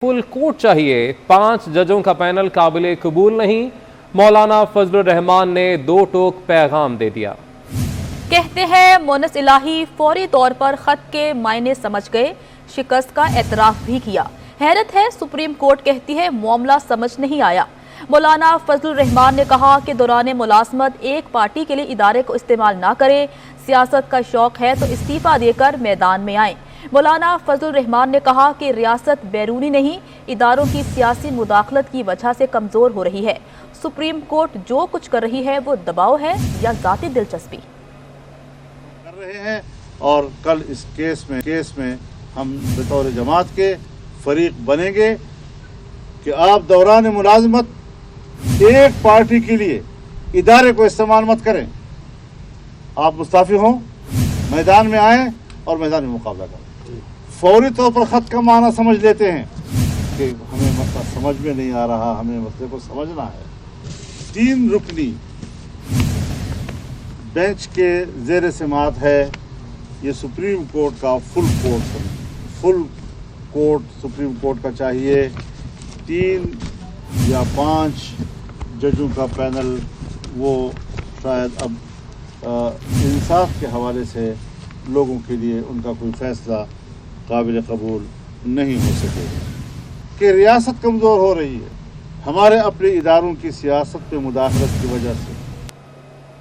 Full court चाहिए, 5 जजों का पैनल काबिले कबूल नहीं। मौलाना फजलुर रहमान ने 2 टोक पैगाम दे दिया। कहते हैं मोनस इलाही फौरी तौर पर खत के मायने समझ गए, शिकस्त का एतराफ भी किया। हैरत है, सुप्रीम कोर्ट कहती है मामला समझ नहीं आया। मौलाना फजलुर रहमान ने कहा कि दौरान मुलाजमत एक पार्टी के लिए इदारे को इस्तेमाल ना करें, सियासत का शौक है तो इस्तीफा देकर मैदान में आए। मौलाना फजलुर रहमान ने कहा कि रियासत बैरूनी नहीं, इदारों की सियासी मुदाखलत की वजह से कमजोर हो रही है। सुप्रीम कोर्ट जो कुछ कर रही है वो दबाव है या जाती दिलचस्पी कर रहे हैं। और कल इस केस में हम बतौर जमात के फरीक बनेंगे कि आप दौरान मुलाजमत एक पार्टी के लिए इदारे को इस्तेमाल मत करें। आप मुस्ताफी हों, मैदान में आए और मैदान में मुकाबला करें। फौरी तौर पर खत का माना समझ लेते हैं कि हमें मसला समझ में नहीं आ रहा, हमें मसले को समझना है। 3 रुकनी बेंच के जेर समात है। ये सुप्रीम कोर्ट का फुल कोर्ट सुप्रीम कोर्ट का चाहिए। 3 या 5 जजों का पैनल, वो शायद अब इंसाफ के हवाले से लोगों के लिए उनका कोई फैसला काबिल कबूल नहीं हो सकेगा कि रियासत कमज़ोर हो रही है हमारे अपने इदारों की सियासत में मुदाखलत की वजह से।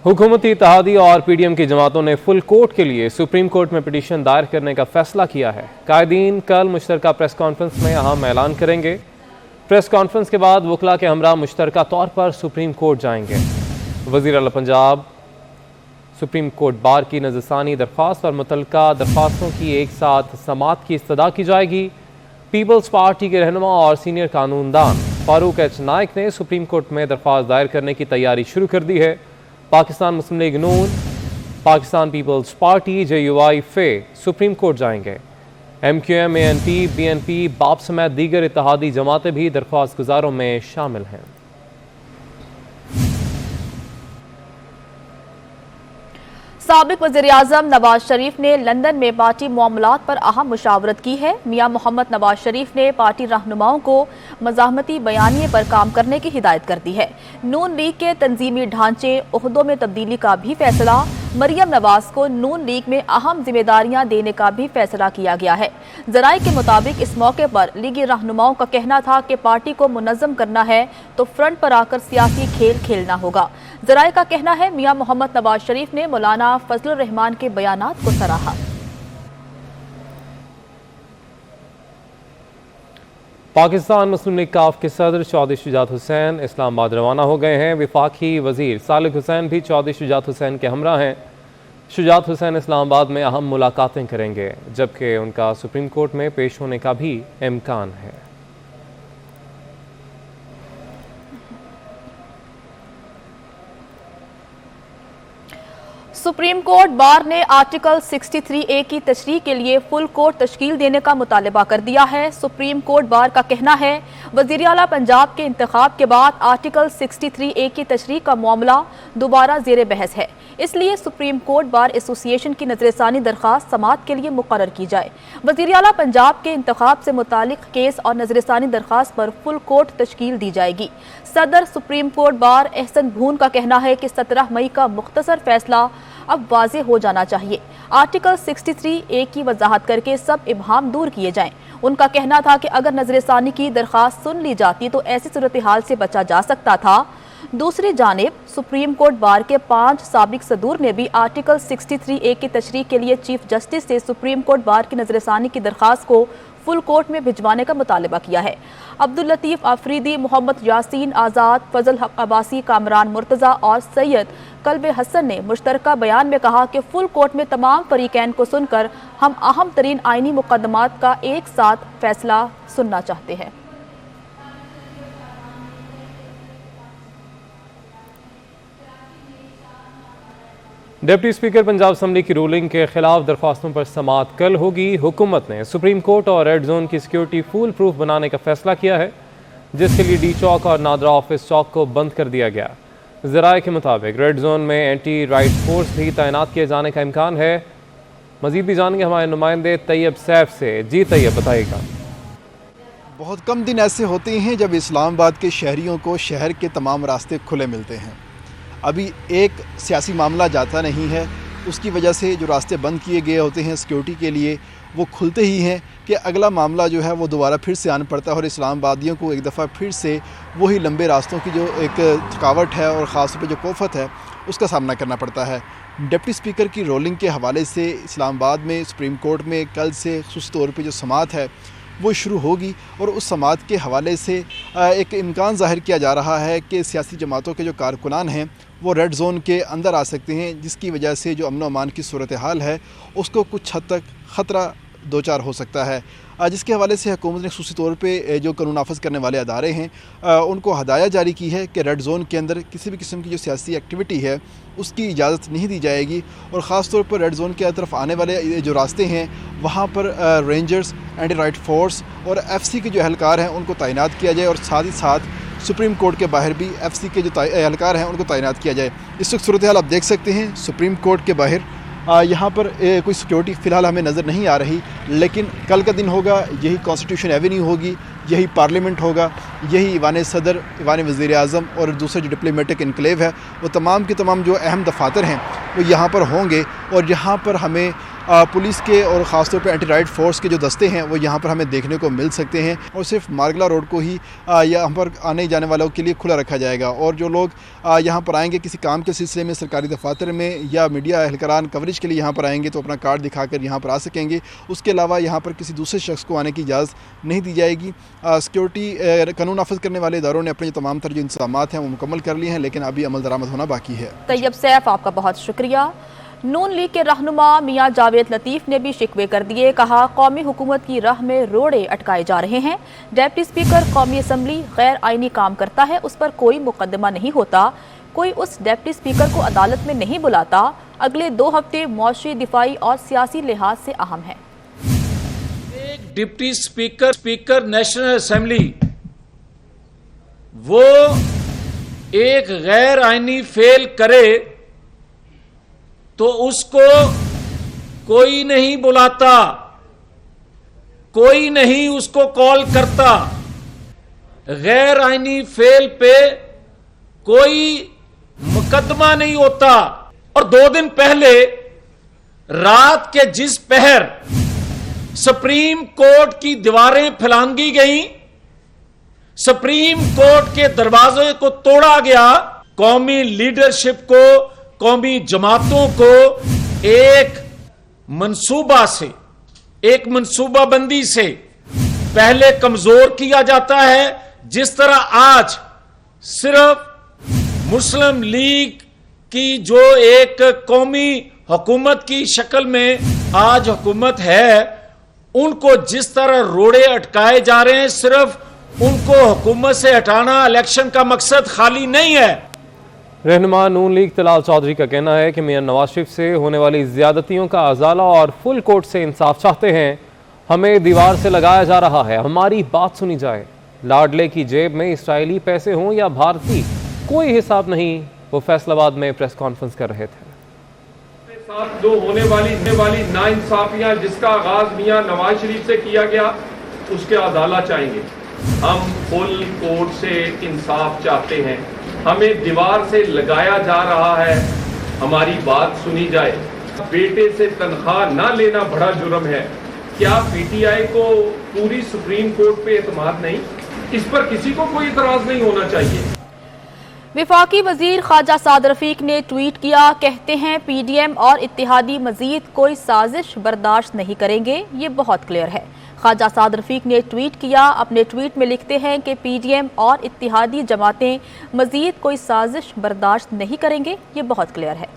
हुकूमती इत्तेहादी और पीडीएम की जमातों ने फुल कोर्ट के लिए सुप्रीम कोर्ट में पिटीशन दायर करने का फैसला किया है। कायदीन कल मुश्तरका प्रेस कॉन्फ्रेंस में अहम ऐलान करेंगे। प्रेस कॉन्फ्रेंस के बाद वकला के हमरा मुश्तरका तौर पर सुप्रीम कोर्ट जाएंगे। वज़ीर आला पंजाब सुप्रीम कोर्ट बार की नज़रसानी दरख्वास्त और मुतल्लिका दरख्वास्तों की एक साथ समाअत की इस्तदा की जाएगी। पीपल्स पार्टी के रहनुमा और सीनियर कानूनदान फारूक एच नाइक ने सुप्रीम कोर्ट में दरख्वास्त दायर करने की तैयारी शुरू कर दी है। पाकिस्तान मुस्लिम लीग नून, पाकिस्तान पीपल्स पार्टी, JUI फे सुप्रीम कोर्ट जाएंगे। MQM, ANP, BNP, बाप समेत दीगर इत्तेहादी जमातें भी दरख्वास्त गुजारों में शामिल हैं। साबिक वज़ीर-ए-आज़म नवाज शरीफ ने लंदन में पार्टी मामलात पर अहम मुशावरत की है। मियां मोहम्मद नवाज शरीफ ने पार्टी रहनुमाओं को मज़ाहमती बयानिए पर काम करने की हिदायत कर दी है। नून लीग के तंजीमी ढांचे, ओहदों में तब्दीली का भी फैसला। मरियम नवाज को नून लीग में अहम जिम्मेदारियां देने का भी फैसला किया गया है। ज़राए के मुताबिक इस मौके पर लीगी रहनुमाओं का कहना था कि पार्टी को मुनज़्ज़म करना है तो फ्रंट पर आकर सियासी खेल खेलना होगा। ज़राए का कहना है मियां मोहम्मद नवाज शरीफ ने मौलाना फजलुर रहमान के बयानात को सराहा। पाकिस्तान मुस्लिम लीग काफ के सदर चौधरी शुजात हुसैन इस्लामाबाद रवाना हो गए हैं। विफाकी वजीर सालिक हुसैन भी चौधरी शुजात हुसैन के हमरा हैं। शुजात हुसैन इस्लामाबाद में अहम मुलाकातें करेंगे, जबकि उनका सुप्रीम कोर्ट में पेश होने का भी इम्कान है। सुप्रीम कोर्ट बार ने आर्टिकल 63A की तशरीह के लिए फुल कोर्ट तश्कील देने का मुतालबा कर दिया है। सुप्रीम कोर्ट बार का कहना है वज़ीर आला पंजाब के इंतखाब के बाद आर्टिकल 63A की तशरीह का मामला दोबारा ज़ेर बहस है, इसलिए सुप्रीम कोर्ट बार एसोसिएशन की नजरसानी दरख्वास्त समाअत के लिए मुकर्रर की जाए। वज़ीर आला पंजाब के इंतखाब से मुतालिक केस और नजरसानी दरख्वास्त पर फुल कोर्ट तश्कील दी जाएगी। सदर सुप्रीम कोर्ट बार एहसन भून का कहना है कि 17 मई का मुख्तसर फैसला अब वाज़ेह हो जाना चाहिए। आर्टिकल 63A की वजाहत करके सब इबहाम दूर किए जाएं। उनका कहना था कि अगर नजरसानी की दरख्वास्त सुन ली जाती तो ऐसी सूरत हाल से बचा जा सकता था। दूसरी जानिब सुप्रीम कोर्ट बार के 5 साबिक सदूर ने भी आर्टिकल 63A की तशरीह के लिए चीफ जस्टिस से सुप्रीम कोर्ट बार की नजरसानी की दरख्वास्त को फुल कोर्ट में भिजवाने का मुतालबा किया है। अब्दुल लतीफ आफरीदी, मोहम्मद यासीन आज़ाद, फजल हक अब्बासी, कामरान मुर्तज़ा और सैयद कल्ब हसन ने मुश्तरका बयान में कहा कि फुल कोर्ट में तमाम फरीकैन को सुनकर हम अहम तरीन आइनी मुकदमात का एक साथ फैसला सुनना चाहते हैं। डिप्टी स्पीकर पंजाब असम्बली की रूलिंग के खिलाफ दरख्वास्तों पर समाअत कल होगी। हुकूमत ने सुप्रीम कोर्ट और रेड जोन की सिक्योरिटी फूल प्रूफ बनाने का फैसला किया है, जिसके लिए डी चौक और नादरा ऑफिस चौक को बंद कर दिया गया। ज़राए के मुताबिक रेड जोन में एंटी राइट फोर्स भी तैनात किए जाने का इम्कान है। मजीद भी जानेंगे हमारे नुमाइंदे तैयब सैफ से। जी तैयब, बताइएगा। बहुत कम दिन ऐसे होते हैं जब इस्लामाबाद के शहरियों को शहर के तमाम रास्ते खुले मिलते हैं। अभी एक सियासी मामला जाता नहीं है, उसकी वजह से जो रास्ते बंद किए गए होते हैं सिक्योरिटी के लिए, वो खुलते ही हैं कि अगला मामला जो है वो दोबारा फिर से आना पड़ता है और इस्लामाबादियों को एक दफ़ा फिर से वही लंबे रास्तों की जो एक थकावट है और ख़ास तौर पर जो कोफत है उसका सामना करना पड़ता है। डिप्टी स्पीकर की रोलिंग के हवाले से इस्लामाबाद में सुप्रीम कोर्ट में कल से ख़ुसूसी तौर पर जो समाअत है वो शुरू होगी और उस समाअत के हवाले से एक इम्कान ज़ाहिर किया जा रहा है कि सियासी जमातों के जो कारकुनान हैं वो रेड जोन के अंदर आ सकते हैं, जिसकी वजह से जो अमन व अमान की सूरत हाल है उसको कुछ हद तक ख़तरा दो चार हो सकता है, जिसके हवाले से हुकूमत ने ख़ुसूसी तौर पे जो कानून नाफिज करने वाले अदारे हैं उनको हदायत जारी की है कि रेड जोन के अंदर किसी भी किस्म की जो सियासी एक्टिविटी है उसकी इजाज़त नहीं दी जाएगी और ख़ास तौर पर रेड जोन की तरफ आने वाले जो रास्ते हैं वहाँ पर रेंजर्स, एंटी राइट फोर्स और FC के जो एहलकार हैं उनको तैनात किया जाए और साथ ही साथ सुप्रीम कोर्ट के बाहर भी FC के जो एहलकार हैं उनको तैनात किया जाए। इस वक्त सूरत हाल आप देख सकते हैं सुप्रीम कोर्ट के बाहर यहाँ पर कोई सिक्योरिटी फ़िलहाल हमें नज़र नहीं आ रही, लेकिन कल का दिन होगा, यही कॉन्स्टिट्यूशन एवेन्यू होगी, यही पार्लियामेंट होगा, यही ईवान सदर, ईवान वज़ीर आज़म और दूसरे जो डिप्लोमेटिक इनक्लेव है वो तमाम के तमाम जो अहम दफातर हैं वो यहाँ पर होंगे और यहाँ पर हमें पुलिस के और ख़ास तौर पे एंटी राइट फोर्स के जो दस्ते हैं वो यहाँ पर हमें देखने को मिल सकते हैं और सिर्फ मार्गला रोड को ही यहाँ पर आने जाने वालों के लिए खुला रखा जाएगा और जो लोग यहाँ पर आएंगे किसी काम के सिलसिले में, सरकारी दफातर में या मीडिया एहलकारान कवरेज के लिए यहाँ पर आएंगे तो अपना कार्ड दिखाकर यहाँ पर आ सकेंगे। उसके अलावा यहाँ पर किसी दूसरे शख्स को आने की इजाज़त नहीं दी जाएगी। सिक्योरिटी कानून नाफिज करने वाले इदारों ने अपने तमाम तर जो इंतज़ामात हैं वो मुकम्मल कर लिए हैं, लेकिन अभी अमल दरामद होना बाकी है। तैयब सैफ, आपका बहुत शुक्रिया। नून लीग के रहनुमा मियां जावेद लतीफ़ ने भी शिकवे कर दिए, कहा कौमी हुकूमत की राह में रोड़े अटकाए जा रहे हैं। डिप्टी स्पीकर कौमी असम्बली गैर आइनी काम करता है, उस पर कोई मुकदमा नहीं होता, कोई उस डिप्टी स्पीकर को अदालत में नहीं बुलाता। अगले 2 हफ्ते मुआशी, दिफाई और सियासी लिहाज से अहम है। एक डिप्टी स्पीकर नेशनल असेंबली वो एक गैर आइनी फेल करे तो उसको कोई नहीं बुलाता, कोई नहीं उसको कॉल करता। गैर आइनी फेल पे कोई मुकदमा नहीं होता। और 2 दिन पहले रात के जिस पहर सुप्रीम कोर्ट की दीवारें फैलांगी गईं, सुप्रीम कोर्ट के दरवाजे को तोड़ा गया, कौमी लीडरशिप को, कौमी जमातों को एक मंसूबा से, एक मंसूबाबंदी से पहले कमजोर किया जाता है। जिस तरह आज सिर्फ मुस्लिम लीग की जो एक कौमी हुकूमत की शक्ल में आज हुकूमत है, उनको जिस तरह रोड़े अटकाए जा रहे हैं, सिर्फ उनको हुकूमत से हटाना इलेक्शन का मकसद खाली नहीं है। रहनुमा नून लीग तलाल चौधरी का कहना है कि मियां नवाज शरीफ से होने वाली ज्यादतियों का अजाला और फुल कोर्ट से इंसाफ चाहते हैं। हमें दीवार से लगाया जा रहा है, हमारी बात सुनी जाए। लाडले की जेब में इसराइली पैसे हों या भारतीय, कोई हिसाब नहीं। वो फैसलाबाद में प्रेस कॉन्फ्रेंस कर रहे थे। साथ जो होने वाली नाइंसाफियां जिसका आगाज मियां नवाज शरीफ से किया गया, उसके अदाला चाहेंगे। हम फुल कोर्ट से इंसाफ चाहते हैं, हमें दीवार से लगाया जा रहा है, हमारी बात सुनी जाए। बेटे से तनख्वाह ना लेना बड़ा जुर्म है। क्या पीटीआई को पूरी सुप्रीम कोर्ट पे एतमाद नहीं? इस पर किसी को कोई इतराज नहीं होना चाहिए। विफाकी वजीर ख्वाजा साद रफीक ने ट्वीट किया, कहते हैं पीडीएम और इत्तेहादी मजीद कोई साजिश बर्दाश्त नहीं करेंगे। ये बहुत क्लियर है। ख्वाजा साद रफीक ने ट्वीट किया, अपने ट्वीट में लिखते हैं कि पीडीएम और इत्तेहादी जमातें मजीद कोई साजिश बर्दाश्त नहीं करेंगे। ये बहुत क्लियर है।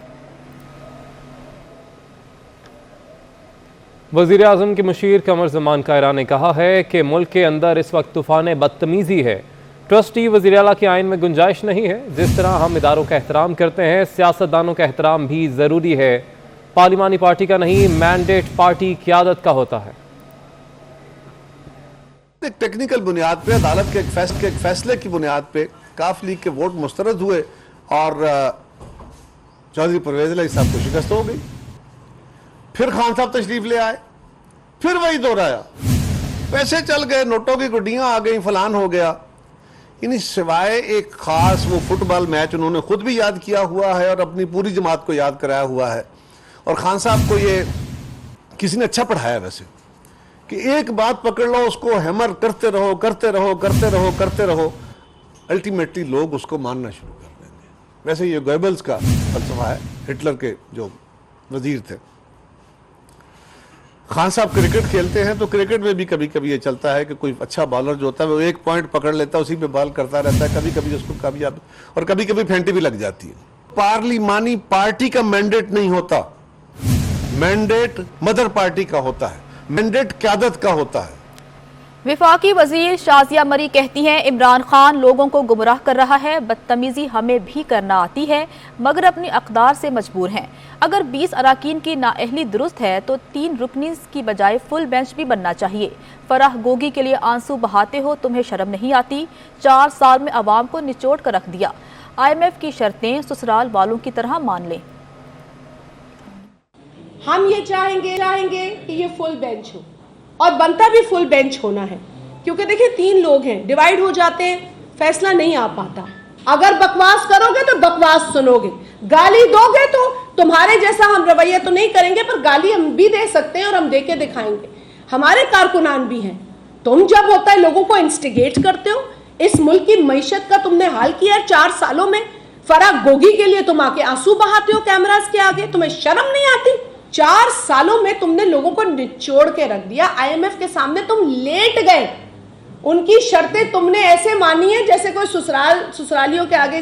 वज़ीर आज़म के मुशीर कमर ज़मान कायरा ने कहा है कि मुल्क के अंदर इस वक्त तूफ़ान बदतमीज़ी है। ट्रस्टी वज़ीर आला के आइन में गुंजाइश नहीं है। जिस तरह हम इदारों का एहतराम करते हैं, सियासतदानों का एहतराम भी ज़रूरी है। पार्लिमानी पार्टी का नहीं, मैंडेट पार्टी क़यादत का होता है। एक टेक्निकल बुनियाद पे, अदालत के एक फैसले की बुनियाद पे काफ लीग के वोट मुस्तरद हुए और चौधरी परवेज अली साहब को शिकस्त हो गई। फिर खान साहब तशरीफ ले आए, फिर वही दोहराया पैसे चल गए, नोटों की गुड्डियां आ गई, फलान हो गया। इन सिवाय एक खास वो फुटबॉल मैच उन्होंने खुद भी याद किया हुआ है और अपनी पूरी जमात को याद कराया हुआ है। और खान साहब को ये किसी ने अच्छा पढ़ाया वैसे, कि एक बात पकड़ लो, उसको हैमर करते रहो करते रहो करते रहो करते रहो, अल्टीमेटली लोग उसको मानना शुरू कर देंगे। वैसे ये गोएबल्स का फलसफा है, हिटलर के जो वजीर थे। खान साहब क्रिकेट खेलते हैं तो क्रिकेट में भी कभी कभी ये चलता है कि कोई अच्छा बॉलर जो होता है वो एक पॉइंट पकड़ लेता है, उसी पे बॉल करता रहता है, कभी कभी उसको कामयाब और कभी कभी फेंटी भी लग जाती है। पार्लिमानी पार्टी का मैंडेट नहीं होता, मैंडेट मदर पार्टी का होता है, मैंडेट क़यादत का होता है। विफाकी वजीर शाजिया मरी कहती हैं, इमरान खान लोगों को गुमराह कर रहा है, बदतमीजी हमें भी करना आती है मगर अपनी अक़दार से मजबूर हैं। अगर 20 अराकीन की नाअहली दुरुस्त है तो 3 रुकनी की बजाय फुल बेंच भी बनना चाहिए। फराह गोगी के लिए आंसू बहाते हो, तुम्हें शर्म नहीं आती? 4 साल में अवाम को निचोड़ कर रख दिया। IMF की शर्तें ससुराल वालों की तरह मान लें। हम ये चाहेंगे कि ये फुल बेंच हो और बनता भी फुल बेंच होना है, क्योंकि देखिए 3 लोग हैं, डिवाइड हो जाते हैं, फैसला नहीं आ पाता। अगर बकवास करोगे तो बकवास सुनोगे, गाली दोगे तो तुम्हारे जैसा हम रवैया तो नहीं करेंगे, पर गाली हम भी दे सकते हैं और हम दे के दिखाएंगे। हमारे कारकुनान भी हैं। तुम जब होता है लोगों को इंस्टिगेट करते हो, इस मुल्क की मईशत का तुमने हाल किया 4 सालों में। फराह गोगी के लिए तुम आके आंसू बहाते हो कैमरास के आगे, तुम्हें शर्म नहीं आती? 4 सालों में तुमने लोगों को निचोड़ के रख दिया। IMF के सामने तुम लेट गए, उनकी शर्तें तुमने ऐसे मानी है जैसे कोई ससुरालियों के आगे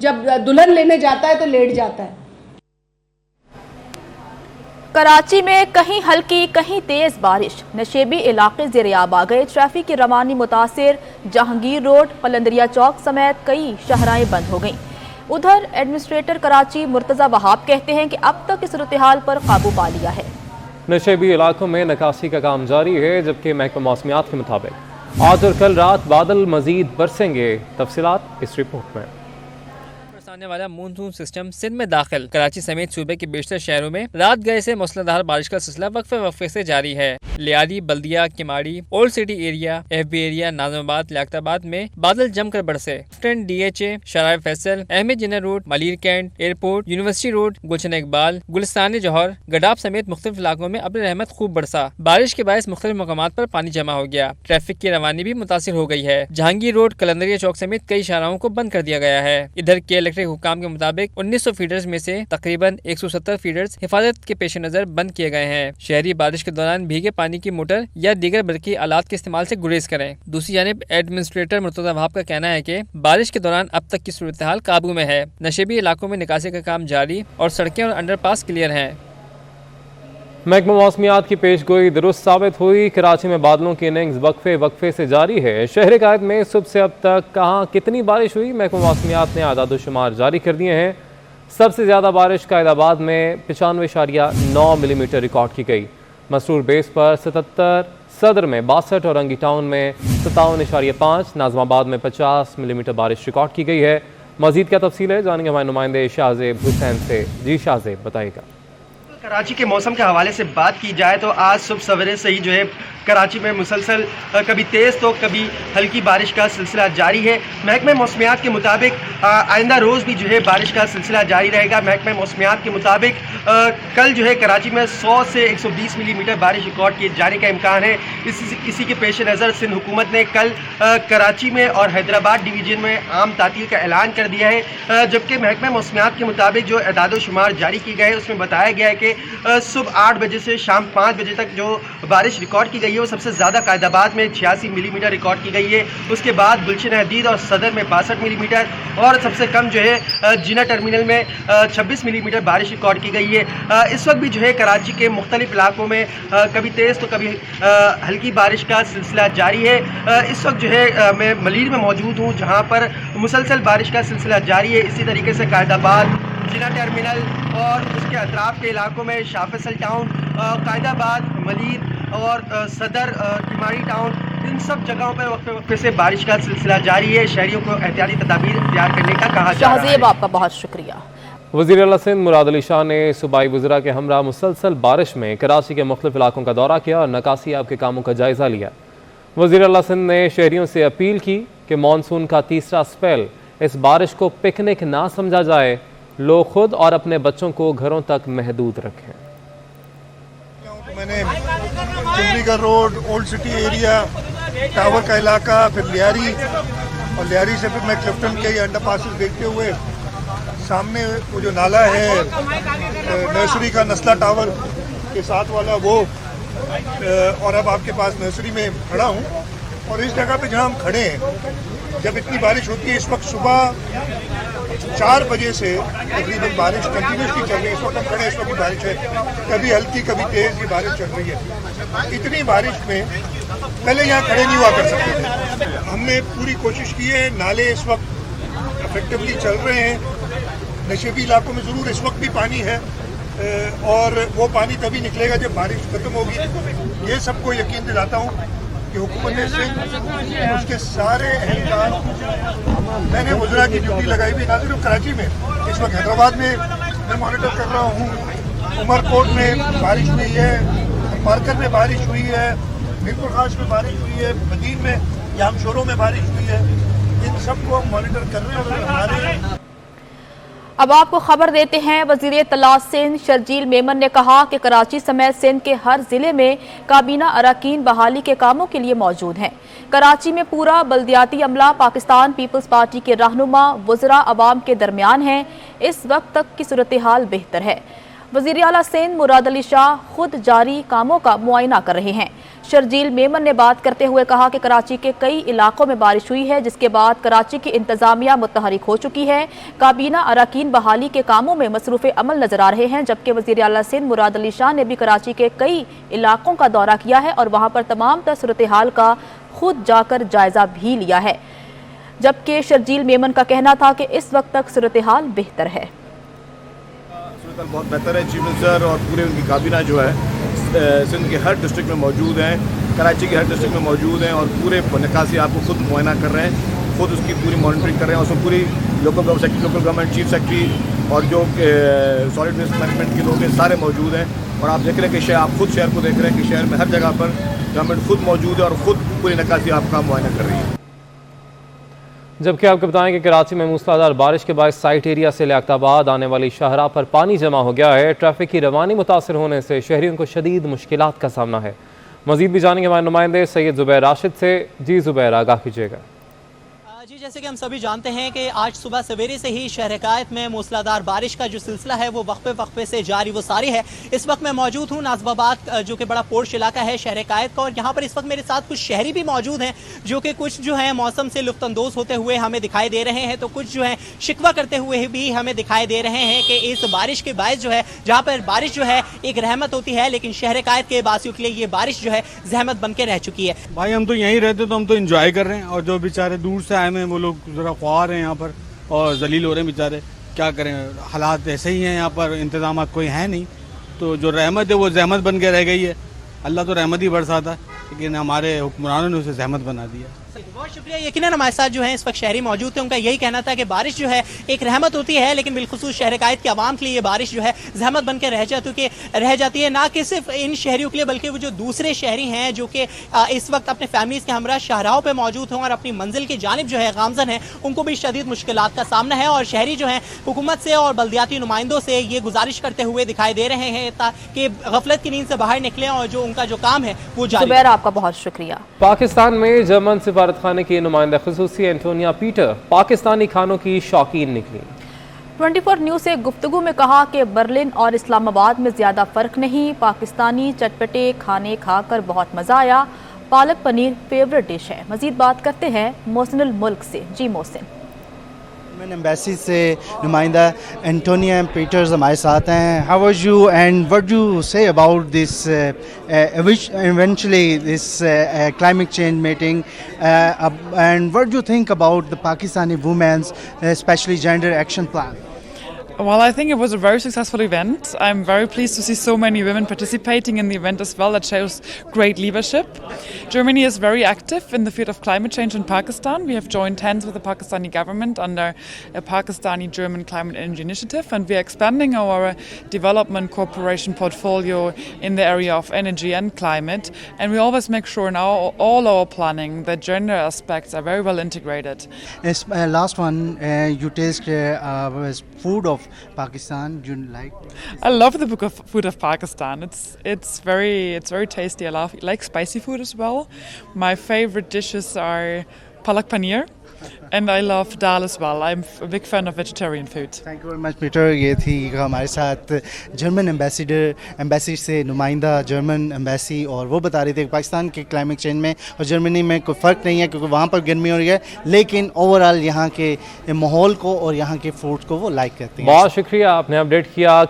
जब दुल्हन लेने जाता है तो लेट जाता है। कराची में कहीं हल्की कहीं तेज बारिश, नशेबी इलाके ज़ेर-ए-आब आ गए। ट्रैफिक की रवानी मुतासिर, जहांगीर रोड, कलंदरिया चौक समेत कई शहराएं बंद हो गईं। उधर एडमिनिस्ट्रेटर कराची मुर्तज़ा वहाब कहते हैं कि अब तक इस सूरत-ए-हाल पर काबू पा लिया है। नशेबी इलाकों में निकासी का काम जारी है, जबकि महकमा मौसमियात के मुताबिक आज और कल रात बादल मजीद बरसेंगे। तफसीलात इस रिपोर्ट में। आने वाला मानसून सिस्टम सिंध में दाखिल, कराची समेत सूबे के बेशतर शहरों में रात गए से मूसलाधार बारिश का सिलसिला वक्फे से जारी है। Lyari, Baldia, Kemari, old city area, FB area, Nazimabad, Liaquatabad में बादल जमकर बरसे। DHA, Shahrah Faisal, Ahmed Jinnah road, Malir cantt, airport, university road, Gulshan Iqbal, Gulistan Jauhar, Gadap समेत मुख्तलिफ इलाकों में अब्र रहमत खूब बरसा। बारिश के बायस मुख्तलिफ मकामात पर पानी जमा हो गया। ट्रैफिक की रवानी भी मुतासिर हो गई है। जहांगीर रोड, कलंदरिया चौक समेत कई शाहराहों को बंद कर दिया गया है। इधर के इलेक्ट्रिक हुकाम के मुताबिक 1900 फीडर्स में से तकरीबन 170 फीडर्स हिफाजत के पेश नजर बंद किए गए हैं। शहरी बारिश के दौरान भीगे पानी की मोटर या दीगर बरकी आलात के इस्तेमाल से गुरेज करें। दूसरी जानिब एडमिनिस्ट्रेटर मुर्तज़ा वहाब का कहना है कि बारिश के दौरान अब तक की सूरत हाल काबू में है। नशेबी इलाकों में निकासी का काम जारी और सड़कें और अंडरपास क्लियर हैं। महकमा मौसमियात की पेशगोई दुरुस्त साबित हुई। कराची में बादलों की इनिंग्स वक्फे से जारी है। शहर कायद में सुबह से अब तक कहाँ कितनी बारिश हुई, महकमा मौसमियात ने आदाद-ओ-शुमार जारी कर दिए हैं। सबसे ज़्यादा बारिश कायदाबाद में 95.9 मिलीमीटर रिकॉर्ड की गई। मसरूर बेस पर 77, सदर में 62 और रंगी टाउन में 57.5, नाजमाबाद में 50 मिलीमीटर बारिश रिकॉर्ड की गई है। मजीद क्या तफसील है, जानेंगे हमारे नुमाइंदे शाहजेब हुसैन से। जी शाहजेब, बताइएगा। कराची के मौसम के हवाले से बात की जाए तो आज सुबह सवेरे से ही जो है कराची में मुसलसल कभी तेज़ तो कभी हल्की बारिश का सिलसिला जारी है। महकमा मौसमियात के मुताबिक आइंदा रोज़ भी जो है बारिश का सिलसिला जारी रहेगा। महकमा मौसमियात के मुताबिक कल जो है कराची में 100 से 120 मिलीमीटर बारिश रिकॉर्ड किए जाने का इम्कान है। इसी के पेश नज़र सिंध हुकूमत ने कल कराची में और हैदराबाद डिवीज़न में आम तातील का ऐलान कर दिया है। जबकि महकमा मौसमियात के मुताबिक जो एदाद-ओ-शुमार जारी की गए उसमें बताया गया है कि सुबह 8 बजे से शाम 5 बजे तक जो बारिश रिकॉर्ड की गई है वो सबसे ज़्यादा कायदाबाद में 86 मिलीमीटर रिकॉर्ड की गई है। उसके बाद गुलशन हदीद और सदर में 62 मिलीमीटर और सबसे कम जो है जिना टर्मिनल में 26 मिलीमीटर बारिश रिकॉर्ड की गई है। इस वक्त भी जो है कराची के मुख्तलिफ इलाकों में कभी तेज़ तो कभी हल्की बारिश का सिलसिला जारी है। इस वक्त जो है मैं मलीर में मौजूद हूँ जहाँ पर मुसलसल बारिश का सिलसिला जारी है। इसी तरीके से कायदाबाद, जिना टर्मिनल और उसके अतराफ के इलाकों में शाफिसल टाउन, कायदाबाद, मलीर और सदर, किमाड़ी टाउन, इन सब जगहों पर वक्फे से बारिश का सिलसिला जारी है। शहरियों को एहतियाती तदाबीर इख्तियार करने का कहा जा रहा है। शाहजेब, आपका बहुत शुक्रिया। वज़ीर आला सिंध मुराद अली शाह ने सूबाई वज़रा के हमरा मुसलसल बारिश में कराची के मुख्तलिफ इलाकों का दौरा किया और नकासियाब के कामों का जायज़ा लिया। वज़ीर आला सिंध ने शहरियों से अपील की कि मानसून का तीसरा स्पेल इस बारिश को पिकनिक ना समझा जाए, लोग खुद और अपने बच्चों को घरों तक महदूद रखें। मैंने Chandigarh road, old city area, tower का इलाका, फिर लियारी और लियारी से फिर मैं क्लिफ्टन के अंडर पासिस देखते हुए सामने वो जो नाला है नर्सरी का नस्ला टावर के साथ वाला वो, और अब आपके पास नर्सरी में खड़ा हूँ। और इस जगह पे जहाँ हम खड़े हैं, जब इतनी बारिश होती है, इस वक्त सुबह 4 बजे से तकरीबन बारिश कंटिन्यूसली चल रही है। इस वक्त हम खड़े हैं, इस वक्त बारिश है, कभी हल्की कभी तेज ये बारिश चल रही है। इतनी बारिश में पहले यहाँ खड़े नहीं हुआ कर सकते थे। हमने पूरी कोशिश की है, नाले इस वक्त इफेक्टिवली चल रहे हैं। नशेबी इलाकों में ज़रूर इस वक्त भी पानी है और वो पानी तभी निकलेगा जब बारिश खत्म होगी। ये सबको यकीन दिलाता हूँ कि हुकूमत सिंध उसके सारे एहलकार, मैंने वज़रा की ड्यूटी लगाई हुई नाज़िर कराची में, इस वक्त हैदराबाद में मैं मॉनिटर कर रहा हूँ, उमरकोट में बारिश हुई है, पारकर में बारिश हुई है, मीरपुर खास में बारिश हुई है, मदीन में या हम शोरों में बारिश हुई है। इन सबको हम मॉनिटर कर रहे हैं और हमारे। अब आपको खबर देते हैं, वज़ीर इत्तला सिंध शर्जील मेमन ने कहा कि कराची समेत सिंध के हर जिले में काबीना अरकान बहाली के कामों के लिए मौजूद हैं। कराची में पूरा बल्दियाती अमला पाकिस्तान पीपल्स पार्टी के रहनुमा वज़रा अवाम के दरमियान हैं। इस वक्त तक की सूरत हाल बेहतर है। वज़ीर आला सिंध मुराद अली शाह खुद जारी कामों का मुआयना कर रहे हैं। शर्जील मेमन ने बात करते हुए कहा कि कराची के कई इलाकों में बारिश हुई है, जिसके बाद कराची की इंतजामिया मुतहरिक हो चुकी है। काबीना अरकान बहाली के कामों में मसरूफ़ अमल नजर आ रहे हैं, जबकि वज़ीर आला सिंध मुराद अली शाह ने भी कराची के कई इलाकों का दौरा किया है और वहाँ पर तमाम तर सूरत हाल का खुद जाकर जायजा भी लिया है। जबकि शर्जील मेमन का कहना था कि इस वक्त तक सूरत हाल बेहतर है। बहुत बेहतर है। चीफ मिनिस्टर और पूरे उनकी काबीना जो है सिंध के हर डिस्ट्रिक्ट में मौजूद हैं, कराची के हर डिस्ट्रिक्ट में मौजूद हैं और पूरे निकासी आपको खुद मुआयना कर रहे हैं, खुद उसकी पूरी मॉनिटरिंग कर रहे हैं। उसमें पूरी लोकल गवर्नमेंट चीफ सेक्रेटरी और जो सॉलिड वेस्ट मैनेजमेंट के लोग हैं सारे मौजूद हैं। और आप देख रहे हैं कि आप खुद शहर को देख रहे हैं कि शहर में हर जगह पर गवर्नमेंट खुद मौजूद है और खुद पूरी निकासी आपका मुआयना कर रही है। जबकि आपको बताएं कि कराची में मूसलाधार बारिश के बाद साइट एरिया से लियाकताबाद आने वाली शाहराह पर पानी जमा हो गया है। ट्रैफिक की रवानी मुतासर होने से शहरियों को शदीद मुश्किलात का सामना है। मजीद भी जानेंगे हमारे नुमाइंदे सैयद जुबैर राशिद से। जी जुबैर, आगाह कीजिएगा। जी, जैसे कि हम सभी जानते हैं कि आज सुबह सवेरे से ही शहर हिकायत में मूसलाधार बारिश का जो सिलसिला है वो वक्फे से जारी वो सारी है। इस वक्त मैं मौजूद हूँ नाज़िबाबाद, जो कि बड़ा पोर्श इलाका है शहर हिकायत का, और यहाँ पर इस वक्त मेरे साथ कुछ शहरी भी मौजूद हैं जो कि कुछ जो है मौसम से लुत्फ़अंदोज़ होते हुए हमें दिखाई दे रहे हैं, तो कुछ जो है शिकवा करते हुए भी हमें दिखाई दे रहे हैं कि इस बारिश के बायस जो है, जहाँ पर बारिश जो है एक रहमत होती है, लेकिन शहर हिकायत के वासियों के लिए ये बारिश जो है जहमत बन के रह चुकी है। भाई हम तो यहीं रहते तो हम तो इंजॉय कर रहे हैं, और जो बेचारे दूर से आए हैं वो लोग जरा ख्वार हैं यहाँ पर और जलील हो रहे हैं बेचारे। क्या करें, हालात ऐसे ही हैं, यहाँ पर इंतजाम कोई है नहीं, तो जो रहमत है वो जहमत बन के रह गई है। अल्लाह तो रहमत ही बरसाता है, लेकिन हमारे हुक्मरानों ने उसे जहमत बना दिया। बहुत शुक्रिया। यकीनन हमारे साथ जो है इस वक्त शहरी मौजूद थे, उनका यही कहना था कि बारिश जो है एक रहमत होती है, लेकिन बिलखुसूस शहर हिकायत के आवाम के लिए ये बारिश जो है जहमत बन के रह जाती है। ना कि सिर्फ इन शहरियों के लिए, बल्कि वो जो दूसरे शहरी हैं जो कि इस वक्त अपने फैमिलीज के हमरा शाहराहों पर मौजूद हों और अपनी मंजिल की जानिब जो है गामजन है, उनको भी शदीद मुश्किलात का सामना है। और शहरी जो है हुकूमत से और बल्दियाती नुमाइंदों से ये गुजारिश करते हुए दिखाई दे रहे हैं ताकि गफलत की नींद से बाहर निकलें और जो उनका जो काम है वो जारी। आपका बहुत शुक्रिया। पाकिस्तान में जर्मन सिफारत खाने की नुमाइंदा खुसूसी एंटोनिया पीटर पाकिस्तानी खानों की शौकीन निकली। 24 न्यूज़ से गुफ्तगू में कहा कि बर्लिन और इस्लामाबाद में ज़्यादा फ़र्क नहीं, पाकिस्तानी चटपटे खाने खाकर बहुत मज़ा आया, पालक पनीर फेवरेट डिश है। मज़ीद बात करते हैं मोहसिनुल मुल्क से। जी मोहसिन। एम्बेसी से नुमाइंदा एंटोनिया पीटर्स हमारे साथ हैं। How are you and what do you say about this eventually this climate change meeting and what do you think about the Pakistani women's especially gender action plan? Well, I think it was a very successful event. I'm very pleased to see so many women participating in the event as well. That shows great leadership. Germany is very active in the field of climate change in Pakistan. We have joined hands with the Pakistani government under a Pakistani-German climate energy initiative, and we are expanding our development cooperation portfolio in the area of energy and climate. And we always make sure in all our planning that gender aspects are very well integrated. Yes, last one, you taste food of Pakistan. Do you like? I love the food of Pakistan. It's very tasty. I like spicy food as well. My favorite dishes are palak paneer, and I love dal as well. I'm a big fan of vegetarian food. Thank you very much, Peter. ये थी हमारे साथ German embassy से नुमाइंदा German embassy, और वो बता रहे थे कि पाकिस्तान के क्लाइमेट चेंज में और जर्मनी में कोई फ़र्क नहीं है, क्योंकि वहाँ पर गर्मी हो रही है, लेकिन ओवरऑल यहाँ के माहौल को और यहाँ के फूड को वो लाइक करते हैं। बहुत शुक्रिया, आपने अपडेट किया